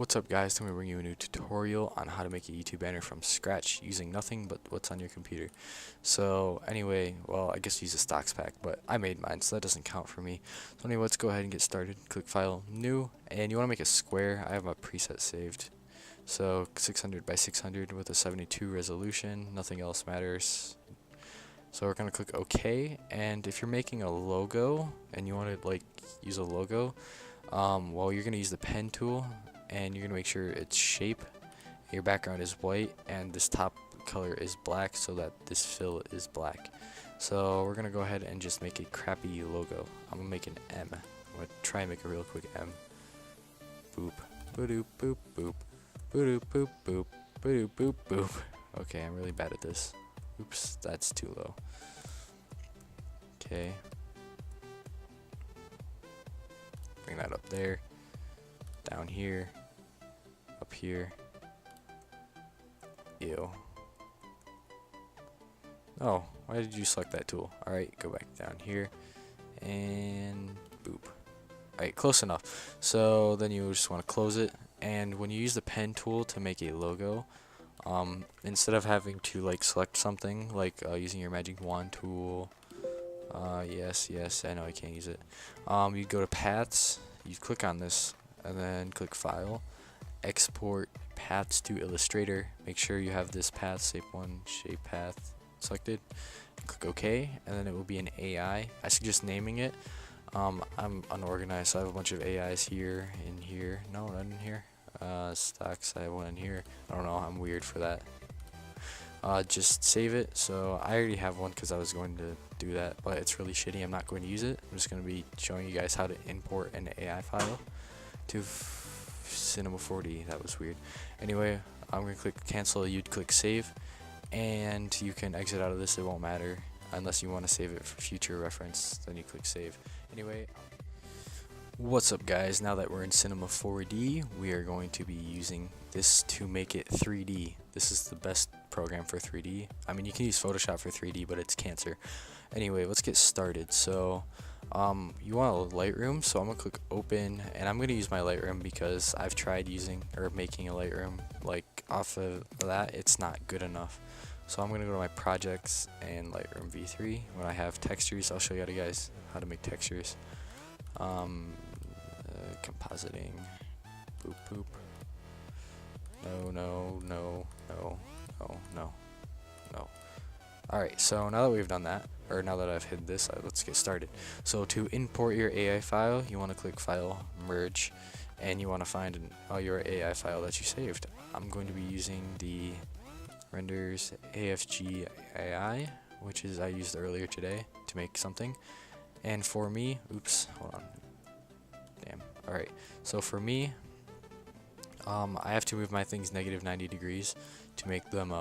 What's up guys, today we bring you a new tutorial on how to make a YouTube banner from scratch using nothing but what's on your computer. So anyway, well I guess use a stocks pack, but I made mine so that doesn't count for me. So anyway, let's go ahead and get started. Click File, New, and you want to make a square. I have a preset saved. So 600 by 600 with a 72 resolution, nothing else matters. So we're going to click OK, and if you're making a logo and you want to like use a logo, well you're going to use the pen tool. And you're going to make sure it's shape, your background is white, and this top color is black so that this fill is black. So we're going to go ahead and just make a crappy logo. I'm going to make an M. I'm going to try and make a real quick M. Boop. Boop boop boop. Boop boop boop. Boop boop boop. Okay, I'm really bad at this. Oops, that's too low. Okay. Bring that up there. Down here. Up here. Ew. Oh, why did you select that tool? Alright, go back down here. And boop. Alright, close enough. So then you just want to close it. And when you use the pen tool to make a logo, instead of having to like select something, like using your magic wand tool, yes, I know I can't use it. You go to paths, you click on this, and then click File, Export Paths to Illustrator. Make sure you have this path, shape path selected. Click OK, and then it will be an AI. I suggest naming it. I'm unorganized, so I have a bunch of AIs here, in here. No, not in here. Stocks, I have one in here. I don't know, I'm weird for that. Just save it. So I already have one because I was going to do that, but it's really shitty. I'm not going to use it. I'm just going to be showing you guys how to import an AI file to Cinema 4D. That was weird. Anyway, I'm going to click cancel. You'd click save, and you can exit out of this. It won't matter unless you want to save it for future reference. Then you click save. Anyway, what's up guys, now that we're in Cinema 4D, we are going to be using this to make it 3D. This is the best program for 3D. I mean, you can use Photoshop for 3D, but it's cancer. Anyway, let's get started. So you want a Lightroom, so I'm gonna click open, and I'm gonna use my Lightroom because I've tried using or making a Lightroom like off of that. It's not good enough. So I'm gonna go to my projects and Lightroom V3. When I have textures, I'll show you guys how to make textures. Compositing. Boop boop. No. Alright, so now that we've done that, or now that I've hid this, let's get started. So to import your AI file, you want to click File, Merge, and you want to find your AI file that you saved. I'm going to be using the renders AFG AI, which is I used earlier today to make something. And for me, oops, hold on. Damn. Alright, so for me, I have to move my things negative 90 degrees to make them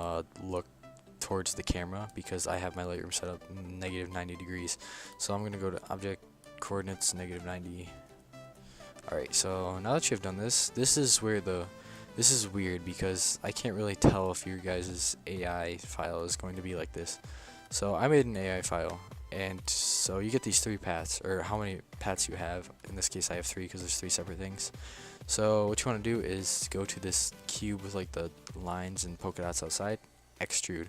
look towards the camera because I have my Lightroom set up negative 90 degrees. So I'm going to go to Object Coordinates negative 90. Alright, so now that you've done this, this is weird because I can't really tell if your guys' AI file is going to be like this. So I made an AI file, and so you get these 3 paths, or how many paths you have. In this case I have 3 because there's 3 separate things. So what you want to do is go to this cube with like the lines and polka dots outside, extrude.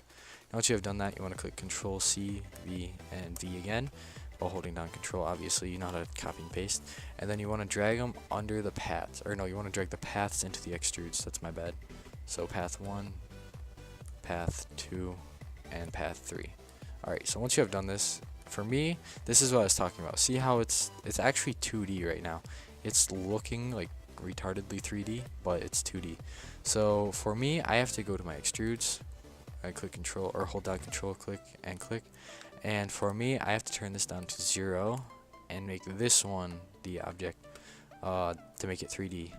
Now once you have done that, you want to click Control C, V, and V again, while holding down Control. Obviously you know how to copy and paste, and then you want to drag them under the paths, or no, you want to drag the paths into the extrudes. That's my bad. So path 1, path 2, and path 3. Alright, so once you have done this, for me, this is what I was talking about. See how it's actually 2D right now. It's looking like retardedly 3D, but it's 2D. So for me, I have to go to my extrudes. I click Control, or hold down Control, click, and click. And for me, I have to turn this down to 0 and make this one the object to make it 3D.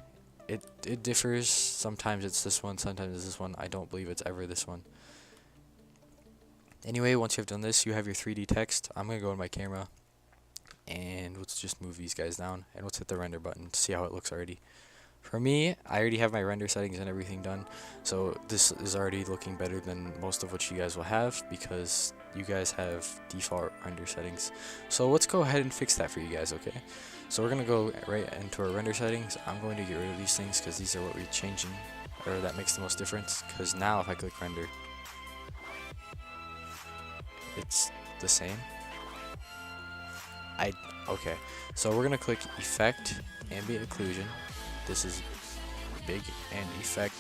It differs. Sometimes it's this one, sometimes it's this one. I don't believe it's ever this one. Anyway, once you have done this, you have your 3D text. I'm going to go to my camera, and let's just move these guys down, and let's hit the render button to see how it looks already. For me, I already have my render settings and everything done, so this is already looking better than most of what you guys will have because you guys have default render settings. So let's go ahead and fix that for you guys, okay? So we're gonna go right into our render settings. I'm going to get rid of these things because these are what we're changing, or that makes the most difference. Because now if I click render, it's the same. Okay, so we're gonna click effect, ambient occlusion. This is big, and effect,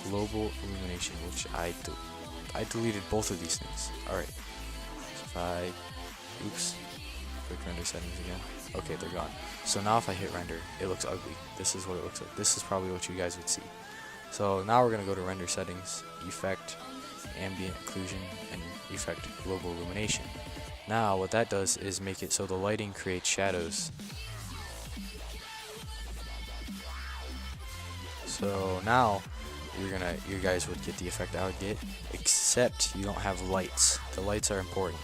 global illumination, which I deleted both of these things. Alright, so if I, oops, click render settings again. Okay, they're gone. So now if I hit render, it looks ugly. This is what it looks like. This is probably what you guys would see. So now we're gonna go to render settings, effect, ambient occlusion, and effect, global illumination. Now what that does is make it so the lighting creates shadows. So now you guys would get the effect I would get, except you don't have lights. The lights are important.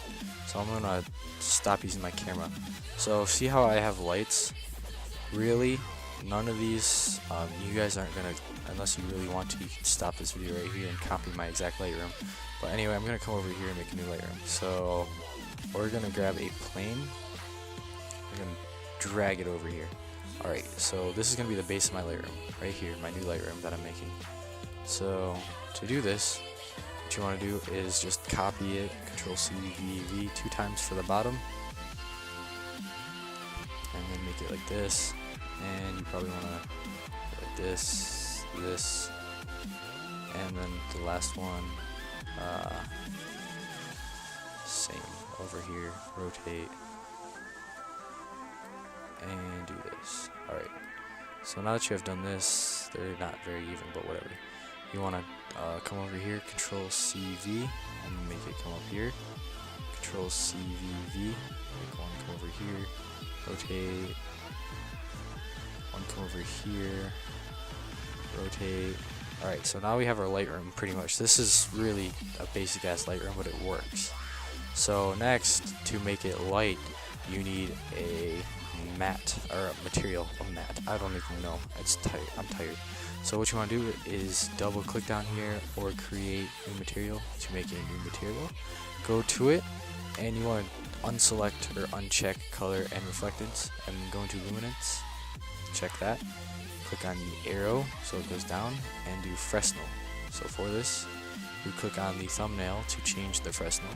So I'm gonna stop using my camera. So see how I have lights? Really, none of these, you guys aren't gonna, unless you really want to, you can stop this video right here and copy my exact Lightroom. But anyway, I'm gonna come over here and make a new Lightroom. So we're gonna grab a plane. We're gonna drag it over here. Alright, so this is going to be the base of my Lightroom, right here, my new Lightroom that I'm making. So, to do this, what you want to do is just copy it, Control-C-V-V 2 times for the bottom, and then make it like this, and you probably want to like this, this, and then the last one, same, over here, rotate, and do this. Alright, so now that you have done this, they're not very even, but whatever. You want to come over here, Control-C-V, and make it come up here. Control-C-V-V, make one come over here, rotate, one come over here, rotate. Alright, so now we have our Lightroom pretty much. This is really a basic ass Lightroom, but it works. So next, to make it light, you need a matte, or a material, a matte. I don't even know. It's tired. I'm tired. So what you want to do is double click down here or create new material to make a new material. Go to it, and you want to unselect or uncheck color and reflectance, and go into luminance. Check that. Click on the arrow so it goes down, and do Fresnel. So for this, you click on the thumbnail to change the Fresnel.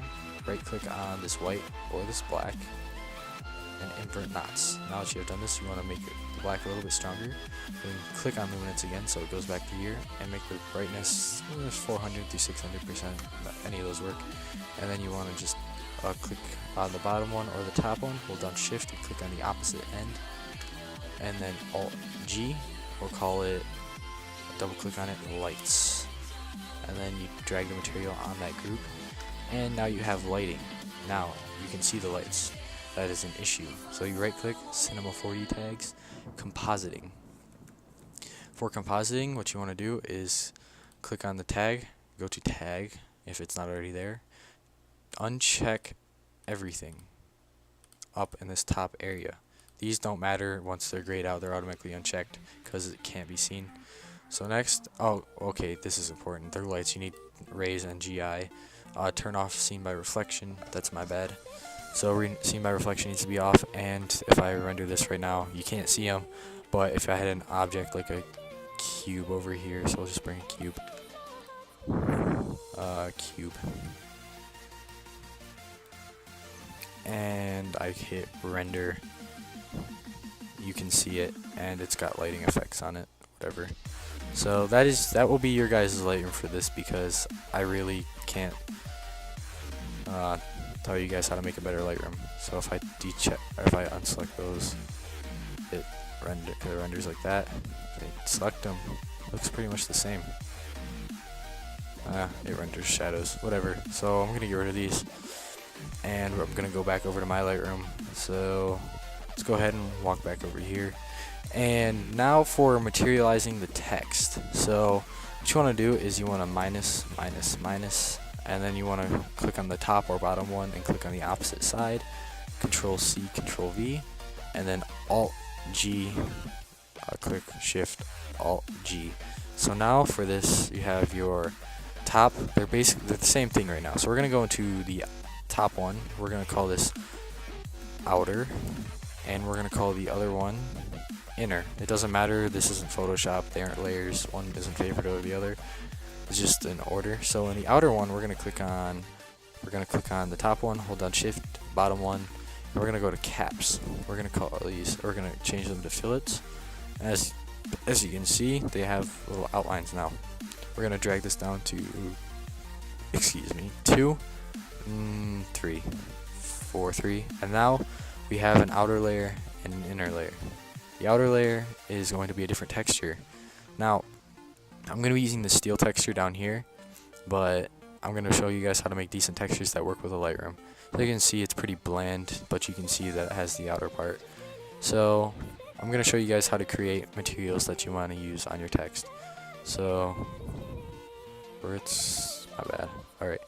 Right click on this white or this black, and invert knots. Now that you have done this, you want to make the black a little bit stronger. Then click on luminance again so it goes back to here, and make the brightness 400 to 600%, any of those work. And then you want to just click on the bottom one or the top one, hold down shift and click on the opposite end, and then Alt G, we'll call it, double click on it, lights. And then you drag the material on that group, and now you have lighting. Now you can see the lights. That is an issue. So you right click, Cinema 4D tags, compositing. For compositing, what you want to do is click on the tag, go to tag if it's not already there, uncheck everything up in this top area. These don't matter once they're grayed out, they're automatically unchecked because it can't be seen. So next, oh okay, this is important, they're lights, you need rays and GI. Turn off scene by reflection, that's my bad. So scene by reflection needs to be off, and if I render this right now, you can't see them, but if I had an object like a cube over here, so I'll just bring a cube. Cube. And I hit render, you can see it, and it's got lighting effects on it, whatever. So that will be your guys' Lightroom for this, because I really can't tell you guys how to make a better Lightroom. So if I if I unselect those, it renders like that. If I select them, looks pretty much the same. It renders shadows, whatever. So I'm gonna get rid of these, and I'm gonna go back over to my Lightroom. So let's go ahead and walk back over here. And now for materializing the text. So what you want to do is you want to minus, minus, minus, and then you want to click on the top or bottom one and click on the opposite side. Control C, Control V, and then Alt G click Shift Alt G. So now for this, you have your top. They're the same thing right now. So we're gonna go into the top one. We're gonna call this outer, and we're gonna call the other one inner. It doesn't matter. This isn't Photoshop. They aren't layers. One isn't favored over the other. It's just an order. So in the outer one, we're gonna click on the top one. Hold down Shift, bottom one. And we're gonna go to caps. We're gonna call these. We're gonna change them to fillets. As you can see, they have little outlines now. We're gonna drag this down to, 2, 3, 4, 3, and now we have an outer layer and an inner layer. The outer layer is going to be a different texture. Now, I'm going to be using the steel texture down here, but I'm going to show you guys how to make decent textures that work with a Lightroom. So you can see it's pretty bland, but you can see that it has the outer part. So I'm going to show you guys how to create materials that you want to use on your text. So, my bad. Alright.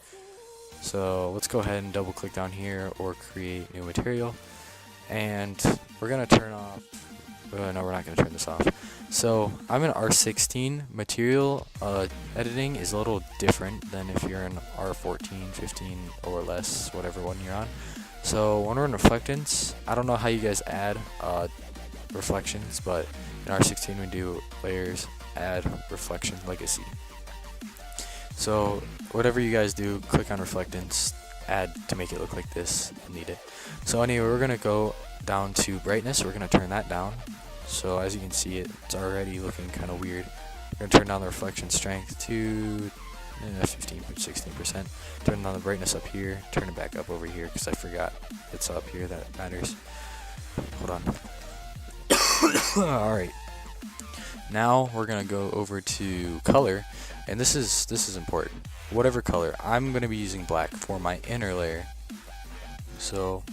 So let's go ahead and double click down here or create new material. And we're going to turn off, no, we're not going to turn this off. So I'm in R16. Material editing is a little different than if you're in R14, 15, or less, whatever one you're on. So when we're in reflectance, I don't know how you guys add reflections, but in R16 we do layers, add, reflection, legacy. So whatever you guys do, click on reflectance, add to make it look like this, need it. So anyway, we're going to go down to brightness. We're going to turn that down. So as you can see, it's already looking kind of weird. We're going to turn down the reflection strength to 15, 16%. Turn down the brightness up here. Turn it back up over here because I forgot it's up here that matters. Hold on. Alright. Now we're going to go over to color. And this is important. Whatever color. I'm going to be using black for my inner layer. So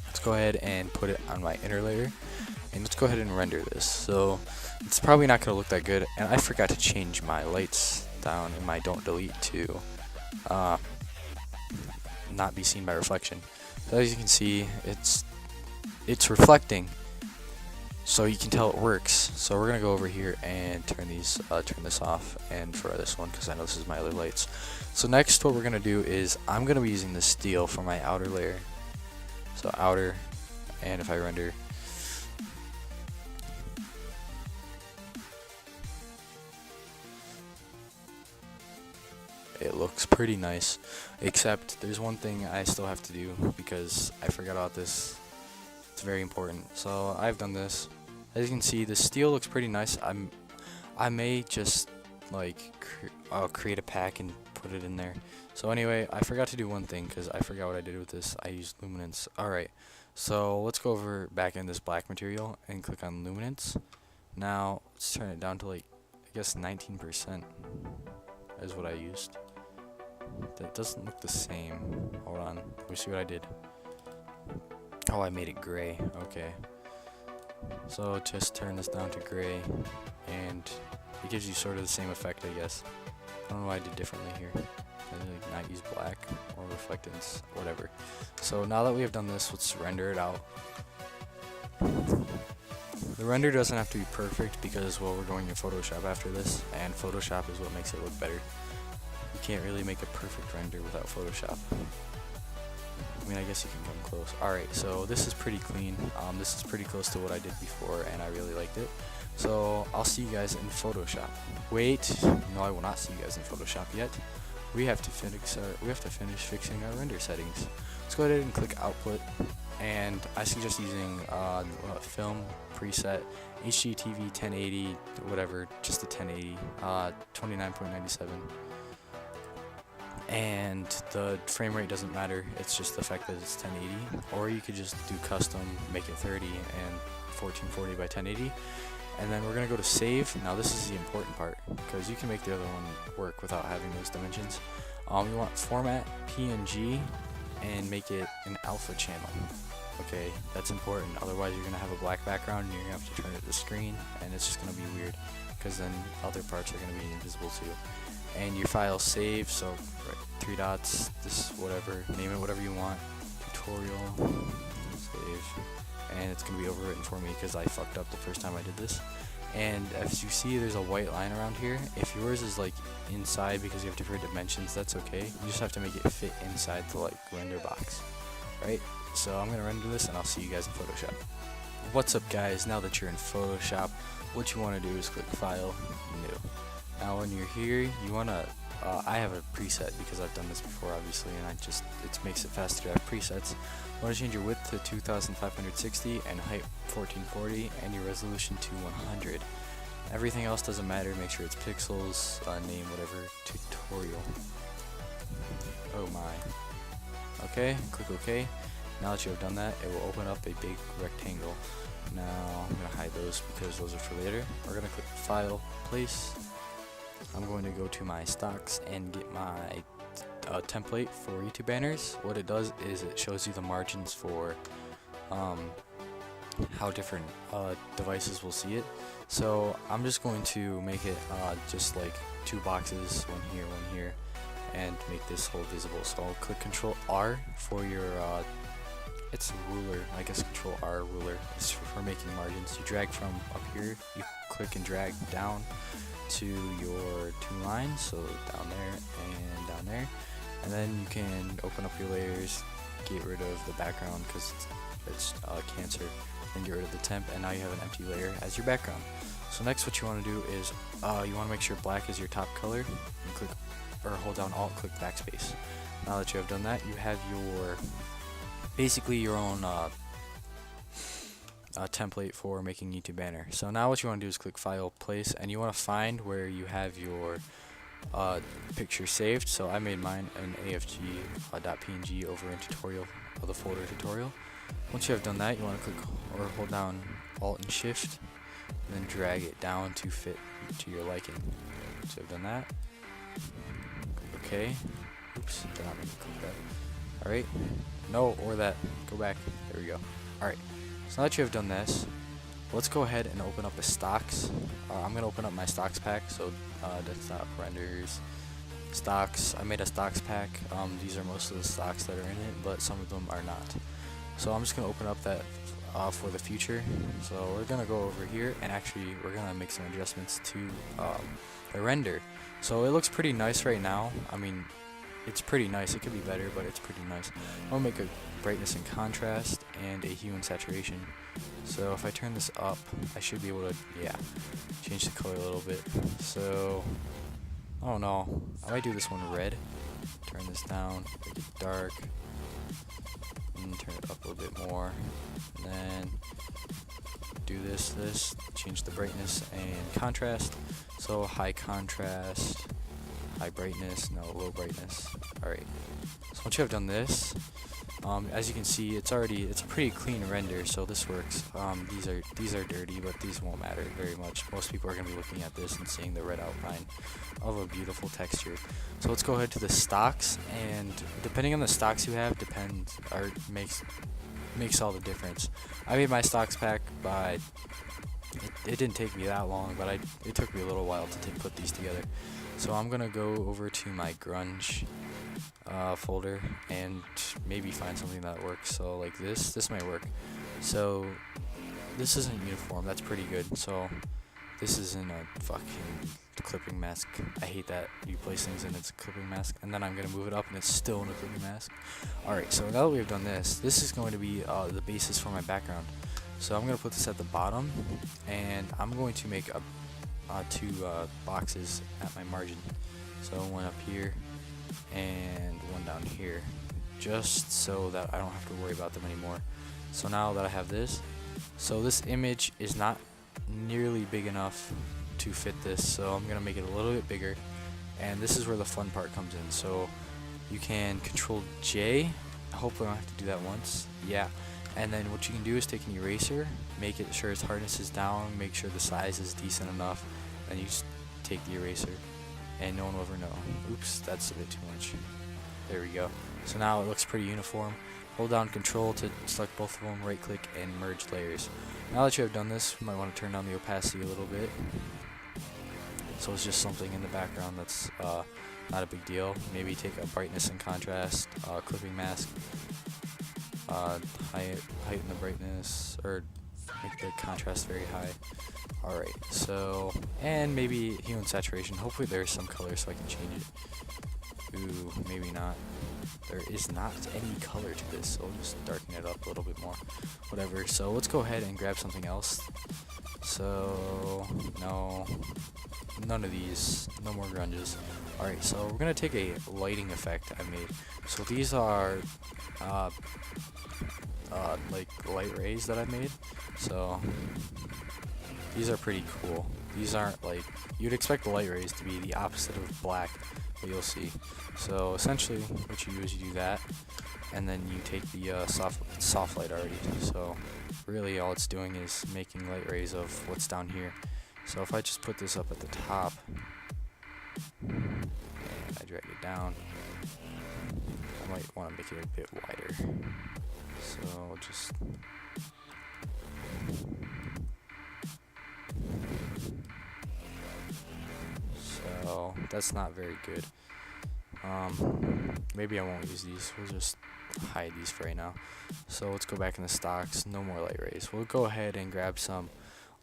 let's go ahead and put it on my inner layer. And let's go ahead and render this. So it's probably not going to look that good. And I forgot to change my lights down in my don't delete to not be seen by reflection. So as you can see, it's reflecting. So you can tell it works. So we're gonna go over here and turn this off, and for this one, because I know this is my other lights. So next, what we're gonna do is I'm gonna be using the steel for my outer layer. So outer, and if I render, it looks pretty nice. Except there's one thing I still have to do because I forgot about this. It's very important. So I've done this. As you can see, the steel looks pretty nice. I may just like create a pack and put it in there. So anyway, I forgot to do one thing because I forgot what I did with this. I used luminance. Alright, so let's go over back in this black material and click on luminance. Now let's turn it down to like, I guess 19% is what I used. That doesn't look the same. Hold on, let me see what I did. Oh, I made it gray. Okay. So just turn this down to gray, and it gives you sort of the same effect, I guess. I don't know what I did differently here. I did not use black or reflectance, whatever. So now that we have done this, let's render it out. The render doesn't have to be perfect because, well, we're going in Photoshop after this, and Photoshop is what makes it look better. You can't really make a perfect render without Photoshop. I mean, I guess you can come close. Alright, so this is pretty clean. This is pretty close to what I did before, and I really liked it. So I'll see you guys in Photoshop. Wait, no, I will not see you guys in Photoshop yet. We have to finish fixing our render settings. Let's go ahead and click Output, and I suggest using Film preset, HDTV 1080, whatever, just the 1080, 29.97. And the frame rate doesn't matter, it's just the fact that it's 1080, or you could just do custom, make it 30 and 1440 by 1080, and then we're going to go to save. Now this is the important part, because you can make the other one work without having those dimensions. You want format PNG and make it an alpha channel. Okay, that's important, otherwise you're going to have a black background and you're going to have to turn it to screen, and it's just going to be weird, because then other parts are going to be invisible too. And your file save, so right, 3 dots, this whatever, name it whatever you want, tutorial, save, and it's going to be overwritten for me because I fucked up the first time I did this. And as you see, there's a white line around here. If yours is like inside because you have different dimensions, that's okay. You just have to make it fit inside the like render box, right? So I'm gonna render this and I'll see you guys in Photoshop. What's up guys, now that you're in Photoshop, what you wanna do is click File, New. Now when you're here, you wanna, I have a preset because I've done this before obviously, and it makes it faster to have presets. You wanna change your width to 2560 and height 1440 and your resolution to 100. Everything else doesn't matter, make sure it's pixels, name whatever, tutorial. Oh my. Okay, click OK. Now that you have done that, it will open up a big rectangle. Now I'm going to hide those because those are for later. We're going to click File, Place. I'm going to go to my stocks and get my template for YouTube banners. What it does is it shows you the margins for how different devices will see it. So I'm just going to make it just like 2 boxes, one here, and make this whole visible. So I'll click Control R for your it's a ruler, I guess. Control R ruler is for making margins. You drag from up here, you click and drag down to your 2 lines, so down there and down there, and then you can open up your layers, get rid of the background because it's cancer, and get rid of the temp, and now you have an empty layer as your background. So next what you want to do is you want to make sure black is your top color, and click or hold down Alt, click backspace. Now that you have done that, you have your basically your own template for making YouTube banner. So now what you want to do is click File, Place, and you want to find where you have your picture saved. So I made mine in AFG.png over in tutorial, the folder tutorial. Once you have done that, you want to click or hold down Alt and Shift, and then drag it down to fit to your liking. So I've done that. Click OK. Oops, did not make me click that. Alright. No, or that. Go back. There we go. Alright. So now that you have done this, let's go ahead and open up the stocks. I'm going to open up my stocks pack. So desktop renders, stocks. I made a stocks pack. These are most of the stocks that are in it, but some of them are not. So I'm just going to open up that for the future. So we're going to go over here, and actually we're going to make some adjustments to the render. So it looks pretty nice right now. I mean, it's pretty nice. It could be better, but it's pretty nice. I'll make a brightness and contrast and a hue and saturation. So if I turn this up, I should be able to, change the color a little bit. So, oh no, I might do this one red. Turn this down, make it dark, and turn it up a little bit more. And then do this, change the brightness and contrast. So high contrast, high brightness, no, low brightness. Alright, so once you have done this, as you can see, it's a pretty clean render, so this works. These are dirty, but these won't matter very much. Most people are going to be looking at this and seeing the red outline of a beautiful texture. So let's go ahead to the stocks, and depending on the stocks you have, makes all the difference. I made my stocks pack by it didn't take me that long, but it took me a little while to put these together. So I'm gonna go over to my grunge folder and maybe find something that works. So like this might work. So this isn't uniform, that's pretty good. So this isn't a fucking clipping mask. I hate that you place things and it's a clipping mask, and then I'm gonna move it up and it's still in a clipping mask. Alright, so now that we've done this is going to be the basis for my background. So I'm gonna put this at the bottom, and I'm going to make 2 boxes at my margin. So one up here and one down here, just so that I don't have to worry about them anymore. So now that I have this, so this image is not nearly big enough to fit this, so I'm gonna make it a little bit bigger, and this is where the fun part comes in. So you can Control J, hopefully I don't have to do that once, and then what you can do is take an eraser, make it sure its hardness is down, make sure the size is decent enough, and you just take the eraser and no one will ever know. Oops, that's a bit too much. There we go. So now it looks pretty uniform. Hold down Control to select both of them, right click and merge layers. Now that you have done this, you might want to turn down the opacity a little bit, so it's just something in the background that's not a big deal. Maybe take a brightness and contrast clipping mask heighten the brightness, or make the contrast very high. Alright, so, and maybe hue and saturation. Hopefully there's some color so I can change it. Ooh, maybe not. There is not any color to this, so I'll just darken it up a little bit more. Whatever, so let's go ahead and grab something else. So, no, none of these, no more grunges. Alright, so we're gonna take a lighting effect I made. So these are, like light rays that I made. So these are pretty cool. These aren't like, you'd expect the light rays to be the opposite of black, but you'll see. So essentially what you do is you do that, and then you take the soft light already. So really all it's doing is making light rays of what's down here. So if I just put this up at the top, and I drag it down, I might want to make it a bit wider. So just so that's not very good. Maybe I won't use these. We'll just hide these for right now. So let's go back in the stocks. No more light rays. We'll go ahead and grab some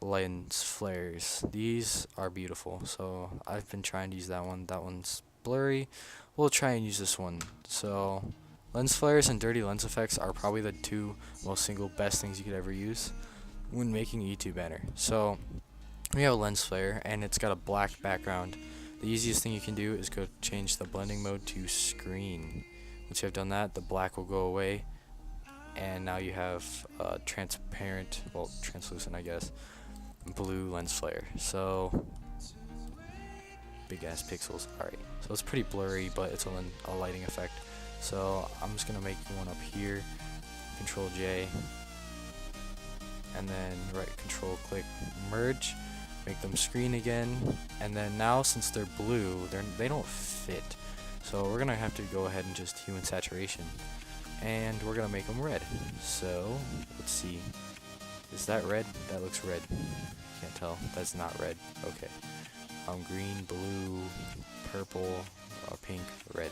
lens flares. These are beautiful. So I've been trying to use that one. That one's blurry. We'll try and use this one. So lens flares and dirty lens effects are probably the two most single best things you could ever use when making a YouTube banner. So we have a lens flare and it's got a black background. The easiest thing you can do is go change the blending mode to screen. Once you have done that, the black will go away, and now you have transparent, well, translucent I guess, blue lens flare. So big ass pixels. Alright, so it's pretty blurry, but it's a lighting effect. So I'm just gonna make one up here, Control J, and then right control click merge, make them screen again, and then now since they're blue, they don't fit. So we're gonna have to go ahead and just hue and saturation, and we're gonna make them red. So let's see, is that red? That looks red. Can't tell. That's not red. Okay. Green, blue, purple, pink, red.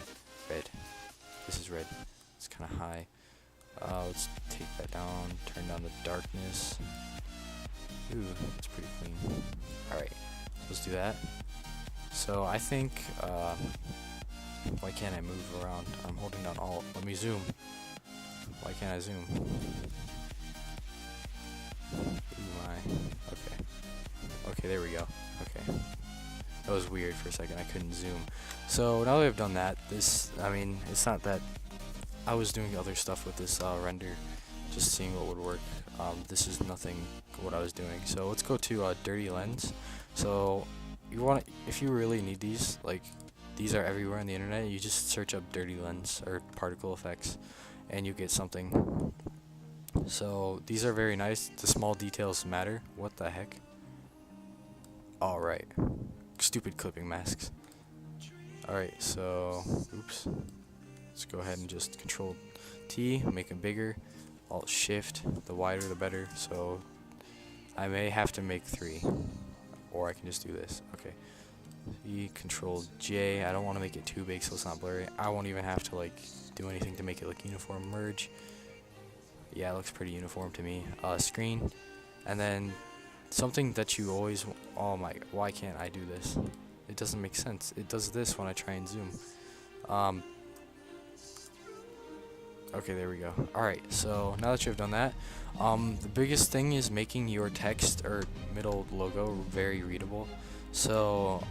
This is red. It's kind of high. Let's take that down. Turn down the darkness. Ooh, that's pretty clean. Alright, let's do that. So I think, why can't I move around? I'm holding down Alt. Let me zoom. Why can't I zoom? Ooh my. Okay. Okay, there we go. Okay. That was weird for a second. I couldn't zoom. So now that I've done that, I mean, it's not that I was doing other stuff with this render, just seeing what would work. This is nothing what I was doing. So let's go to dirty lens. So if you really need these, like these are everywhere on the internet, you just search up dirty lens or particle effects and you get something. So these are very nice. The small details matter. What the heck? Alright. Stupid clipping masks. Alright, so oops. Let's go ahead and just Control T, make them bigger. Alt Shift, the wider the better. So I may have to make 3, or I can just do this. Okay. E, Control J. I don't want to make it too big so it's not blurry. I won't even have to like do anything to make it look uniform. Merge. Yeah, it looks pretty uniform to me. Screen, and then something that you always. Oh my! Why can't I do this? It doesn't make sense. It does this when I try and zoom. Okay, there we go. Alright, so now that you've done that, the biggest thing is making your text or middle logo very readable. So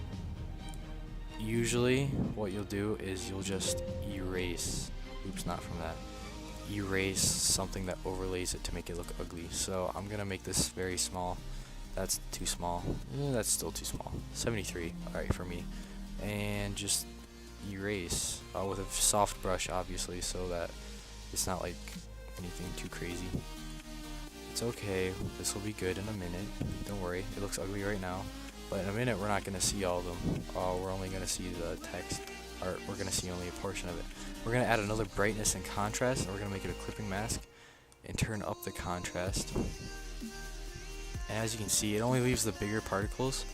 usually what you'll do is you'll just erase, oops, not from that, erase something that overlays it to make it look ugly. So I'm gonna make this very small. That's too small. That's still too small. 73, alright for me. And just erase with a soft brush, obviously, so that it's not like anything too crazy. It's okay, this will be good in a minute. Don't worry, it looks ugly right now. But in a minute, we're not going to see all of them. We're only going to see the text, or we're going to see only a portion of it. We're going to add another brightness and contrast, and we're going to make it a clipping mask, and turn up the contrast. And as you can see, it only leaves the bigger particles,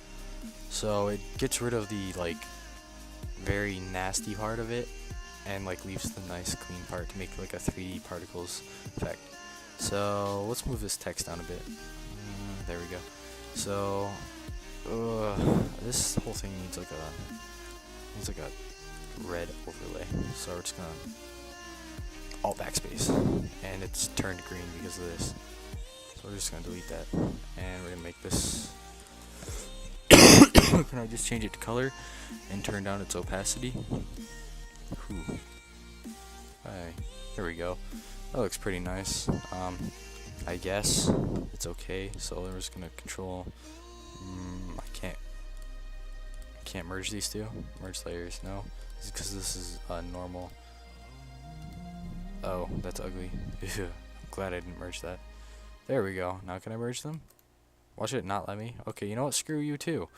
so it gets rid of the, like, very nasty part of it. and like leaves the nice clean part to make like a 3D particles effect. So let's move this text down a bit. There we go. So this whole thing needs like a red overlay. So we're just gonna alt backspace, and it's turned green because of this. So we're just gonna delete that, and we're gonna make this. Can I just change it to color and turn down its opacity? Ooh. Hi. There we go. That looks pretty nice. I guess it's okay. So we're just gonna control. I can't merge these two. Merge layers. No, because this is normal. Oh, that's ugly. I'm glad I didn't merge that. There we go. Now can I merge them? Watch it not let me. Okay, you know what? Screw you too.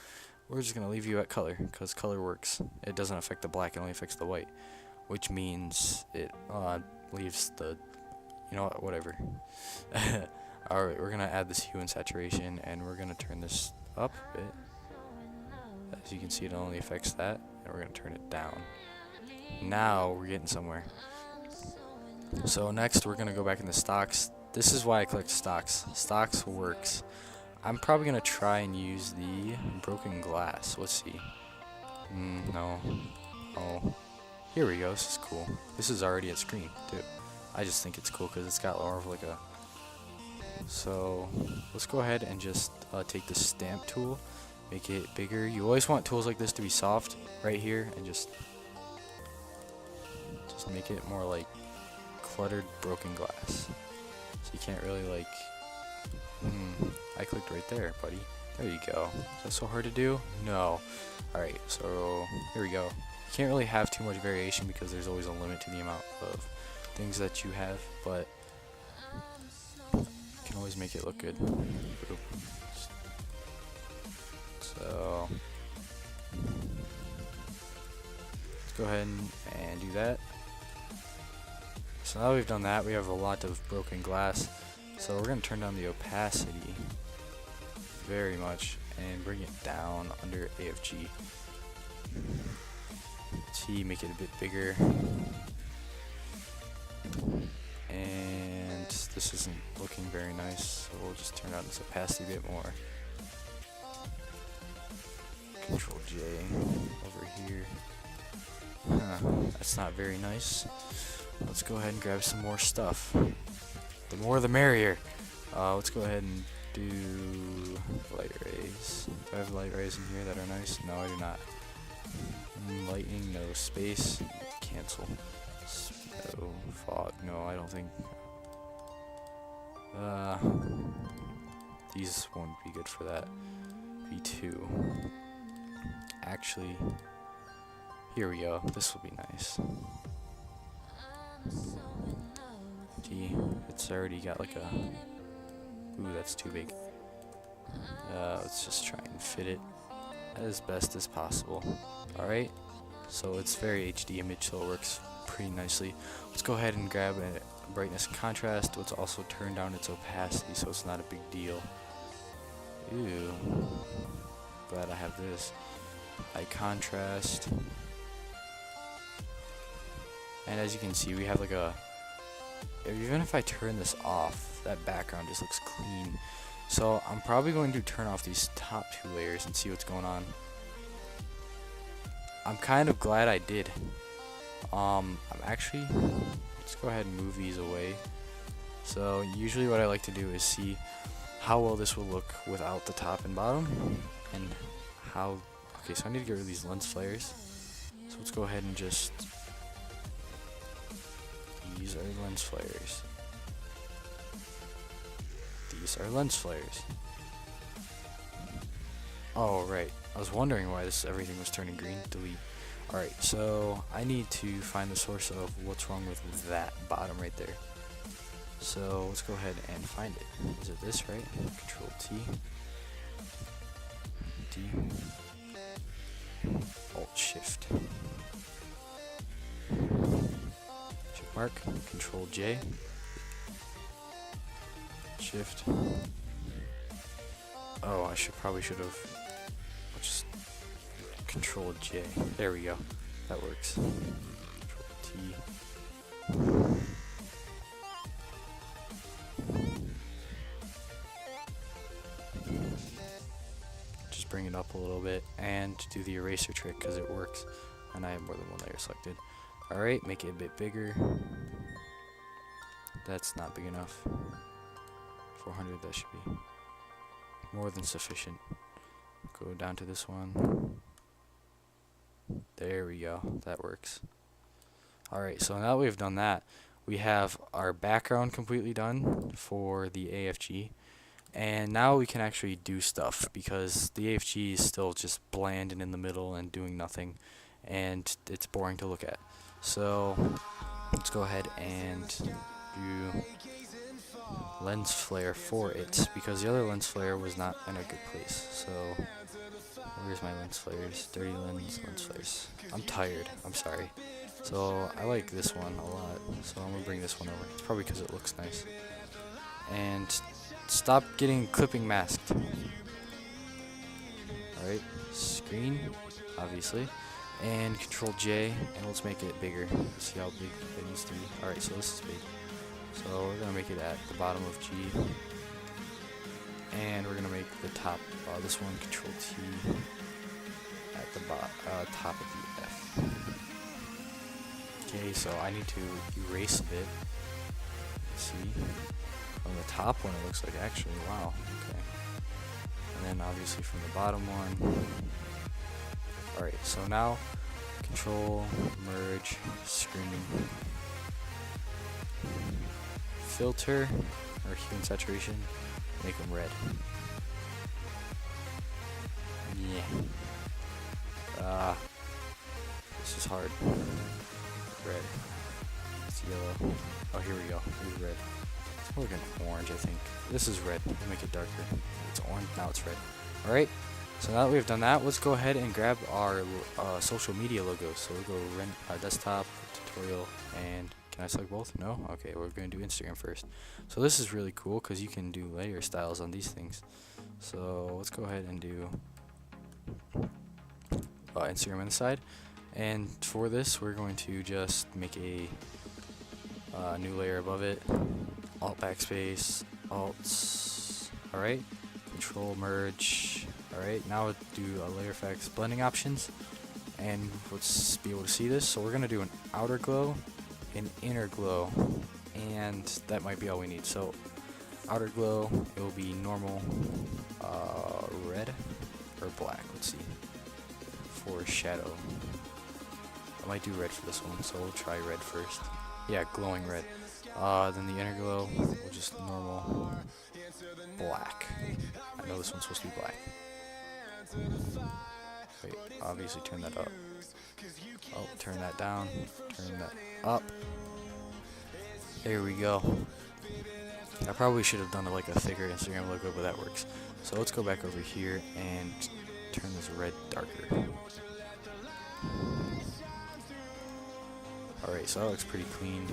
We're just gonna leave you at color because color works. It doesn't affect the black; it only affects the white, which means it leaves the. You know what? Whatever. Alright, we're gonna add this hue and saturation, and we're gonna turn this up a bit. As you can see, it only affects that, and we're gonna turn it down. Now we're getting somewhere. So next, we're gonna go back in the stocks. This is why I clicked stocks. Stocks works. I'm probably gonna try and use the broken glass. Let's see. No. Oh. Here we go. This is cool. This is already at screen too. I just think it's cool because it's got more of like a. So let's go ahead and just take the stamp tool, make it bigger. You always want tools like this to be soft right here, and just make it more like cluttered broken glass. So you can't really like. I clicked right there, buddy. There you go. Is that so hard to do? No. Alright, so here we go. You can't really have too much variation because there's always a limit to the amount of things that you have, but you can always make it look good. Boop. So let's go ahead and do that. So now we've done that, we have a lot of broken glass. So we're going to turn down the opacity very much and bring it down under AFG. T, make it a bit bigger. And this isn't looking very nice, so we'll just turn down this opacity a bit more. Control J over here. That's not very nice. Let's go ahead and grab some more stuff. The more the merrier. Let's go ahead and do light rays. Do I have light rays in here that are nice? No, I do not. Lightning, no. Space, cancel. No. Fog, no, I don't think. These won't be good for that. V2. Actually, here we go. This will be nice. T, it's already got like a. Ooh, that's too big. Let's just try and fit it as best as possible. Alright, so it's very HD image, so it works pretty nicely. Let's go ahead and grab a brightness and contrast. Let's also turn down its opacity so it's not a big deal. Ew. Glad I have this. High contrast. And as you can see, we have like a. Even if I turn this off, that background just looks clean. So I'm probably going to turn off these top two layers and see what's going on. I'm kind of glad I did. I'm actually, let's go ahead and move these away. So usually what I like to do is see how well this will look without the top and bottom, and how. Okay, so I need to get rid of these lens flares. So let's go ahead and just. These are lens flares. These are lens flares. Oh, right. I was wondering why everything was turning green. Delete. Alright, so I need to find the source of what's wrong with that bottom right there. So let's go ahead and find it. Is it this, right? Control T. D. Alt Shift. Check mark. Control J. Shift. Oh, I probably should have. Just Control J. There we go. That works. Control T. Just bring it up a little bit and do the eraser trick because it works. And I have more than one layer selected. Alright, make it a bit bigger. That's not big enough. 400, that should be more than sufficient. Go down to this one. There we go, that works. Alright, so now that we've done that, we have our background completely done for the AFG. And now we can actually do stuff because the AFG is still just bland and in the middle and doing nothing. And it's boring to look at. So let's go ahead and do lens flare for it because the other lens flare was not in a good place. So where's my lens flares? Dirty lens flares. I'm tired. I'm sorry. So I like this one a lot. So I'm gonna bring this one over. It's probably because it looks nice. And stop getting clipping masked. Alright, screen, obviously. And Control J, and let's make it bigger. Let's see how big it needs to be. Alright, so this is big. So we're gonna make it at the bottom of G. And we're gonna make the top, this one, Control T, at the top of the F. Okay, so I need to erase a bit. Let's see. From the top one, it looks like actually, wow, okay. And then obviously from the bottom one. Alright, so now Control, Merge, Screen, Filter, or Hue and Saturation, make them red. Yeah. This is hard. Red. It's yellow. Oh, here we go. Here's red. It's more like an orange, I think. This is red. We'll make it darker. It's orange, now it's red. Alright, so now that we've done that, let's go ahead and grab our social media logos. So we'll go rent desktop, tutorial, and can I select both? No? Okay, we're going to do Instagram first. So this is really cool because you can do layer styles on these things. So let's go ahead and do Instagram on the side. And for this, we're going to just make a new layer above it. Alt backspace, Alt. Alright, Control merge. Alright, now we'll do layer effects blending options. And let's be able to see this. So we're going to do an outer glow, an inner glow, and that might be all we need. So outer glow, it will be normal, red or black. Let's see. For shadow, I might do red for this one, so we'll try red first. Yeah, glowing red. Then the inner glow, we'll just normal black. I know this one's supposed to be black. Wait, obviously turn that up. Oh, turn that down. Turn that up. There we go. I probably should have done like a thicker Instagram logo, but that works. So let's go back over here and turn this red darker. Alright, so that looks pretty clean.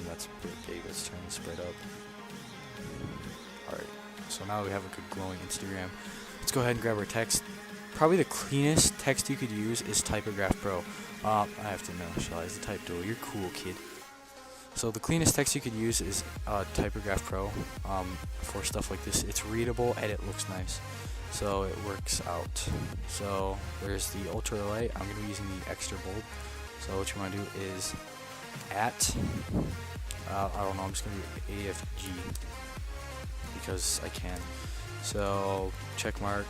That's a bit big. Let's turn the spread up. Alright, so now we have a good glowing Instagram. Let's go ahead and grab our text. Probably the cleanest text you could use is Typograph Pro. I have to initialize the type tool. You're cool, kid. So the cleanest text you could use is Typograph Pro for stuff like this. It's readable and it looks nice. So it works out. So there's the ultralight. I'm going to be using the extra bold. So what you want to do is at, I don't know, I'm just going to do AFG because I can. So check mark,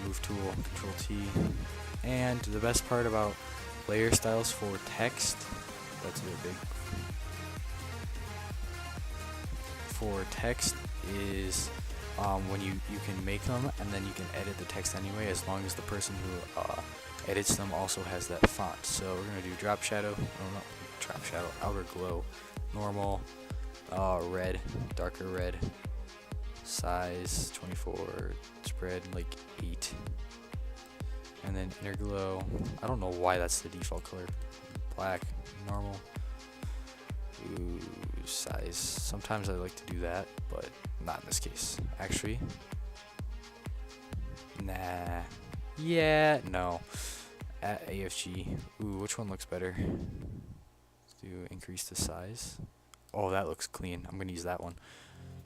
move tool, Control T. And the best part about layer styles for text, that's a bit big. For text is when you can make them and then you can edit the text anyway, as long as the person who edits them also has that font. So we're gonna do drop shadow, outer glow, normal, red, darker red, size 24, spread like 8, and then inner glow. I don't know why that's the default color. Black, normal. Ooh, size. Sometimes I like to do that, but not in this case. Actually, nah. Yeah, no. At AFG. Ooh, which one looks better? do increase the size. Oh, that looks clean. I'm gonna use that one.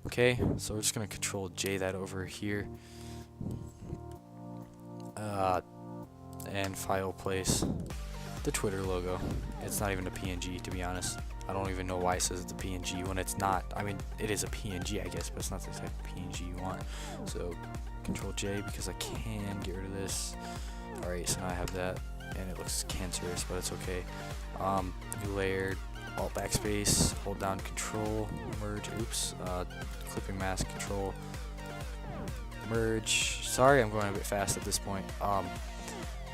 Okay, so we're just gonna Control J that over here. And file place the Twitter logo. It's not even a PNG, to be honest. I don't even know why it says it's a PNG when it's not. I mean, it is a PNG, I guess, but it's not the type of PNG you want. So Control J because I can get rid of this. Alright, so now I have that, and it looks cancerous, but it's okay. New layer, Alt backspace, hold down Control, merge, oops, clipping mask, Control, merge. Sorry, I'm going a bit fast at this point. I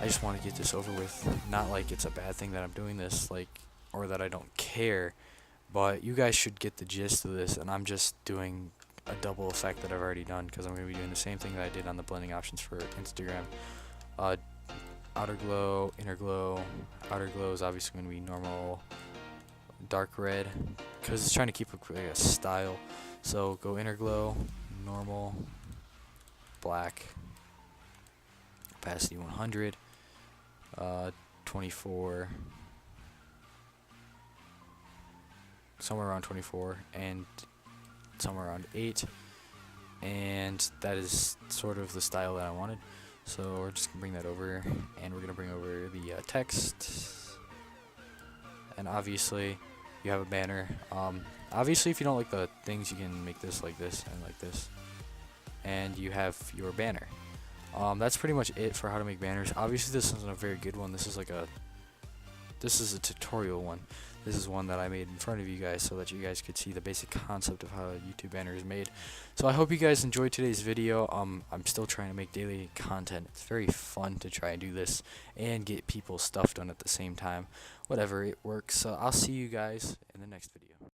just want to get this over with. Not like it's a bad thing that I'm doing this, like, or that I don't care, but you guys should get the gist of this, and I'm just doing a double effect that I've already done because I'm going to be doing the same thing that I did on the blending options for Instagram. Outer glow, inner glow. Outer glow is obviously going to be normal, dark red, because it's trying to keep a style. So go inner glow, normal, black, opacity 100, 24, somewhere around 24, and somewhere around 8, and that is sort of the style that I wanted. So we're just gonna bring that over, and we're gonna bring over the text, and obviously you have a banner. Obviously if you don't like the things, you can make this like this and like this, and you have your banner. That's pretty much it for how to make banners. Obviously this isn't a very good one. This is a tutorial one. This is one that I made in front of you guys so that you guys could see the basic concept of how a YouTube banner is made. So I hope you guys enjoyed today's video. I'm still trying to make daily content. It's very fun to try and do this and get people's stuff done at the same time. Whatever, it works. So I'll see you guys in the next video.